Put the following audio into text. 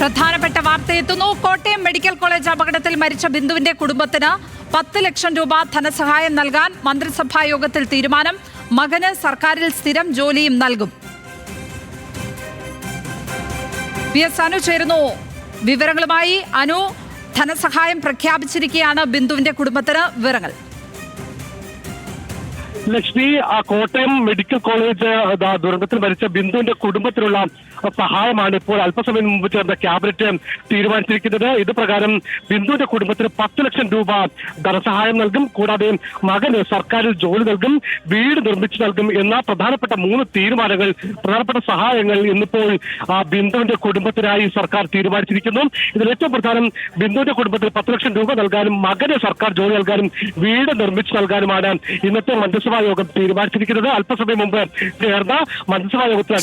പ്രധാനപ്പെട്ട വാർത്തയെത്തുന്നു. Kottayam medical college അപകടത്തിൽ മരിച്ച ബിന്ദുവിന്റെ കുടുംബത്തിന് 10 ലക്ഷം രൂപ ധനസഹായം നൽകാൻ മന്ത്രിസഭാ യോഗത്തിൽ തീരുമാനം. മകന് സർക്കാരിൽ സ്ഥിരം ജോലിയും നൽകും. പി എസ് അനു ചേരുന്നു വിവരങ്ങളുമായി. അനു, ധനസഹായം പ്രഖ്യാപിച്ചിരിക്കുകയാണ് ബിന്ദുവിന്റെ കുടുംബത്തിന്. വിവരങ്ങൾ. ലക്ഷ്മി, കോട്ടയം മെഡിക്കൽ കോളേജ് ദുരന്തത്തിൽ മരിച്ച ബിന്ദുവിന്റെ കുടുംബത്തിനുള്ള സഹായമാണ് ഇപ്പോൾ അല്പസമയം മുമ്പ് ചേർന്ന ക്യാബിനറ്റ് തീരുമാനിച്ചിരിക്കുന്നത്. ഇത് പ്രകാരം ബിന്ദുവിന്റെ കുടുംബത്തിന് 10 ലക്ഷം രൂപ ധനസഹായം നൽകും. കൂടാതെ മകന് സർക്കാരിൽ ജോലി നൽകും, വീട് നിർമ്മിച്ചു നൽകും എന്ന പ്രധാനപ്പെട്ട 3 തീരുമാനങ്ങൾ, പ്രധാനപ്പെട്ട സഹായങ്ങൾ ഇന്നിപ്പോൾ ബിന്ദുവിന്റെ കുടുംബത്തിനായി സർക്കാർ തീരുമാനിച്ചിരിക്കുന്നു. ഇതിൽ ഏറ്റവും പ്രധാനം ബിന്ദുവിന്റെ കുടുംബത്തിന് 10 ലക്ഷം രൂപ നൽകാനും മകന് സർക്കാർ ജോലി നൽകാനും വീട് നിർമ്മിച്ചു നൽകാനുമാണ് ഇന്നത്തെ മന്ത്രിസഭാ യോഗം തീരുമാനിച്ചിരിക്കുന്നത്. അല്പസമയം മുമ്പ് ചേർന്ന മന്ത്രിസഭാ യോഗത്തിൽ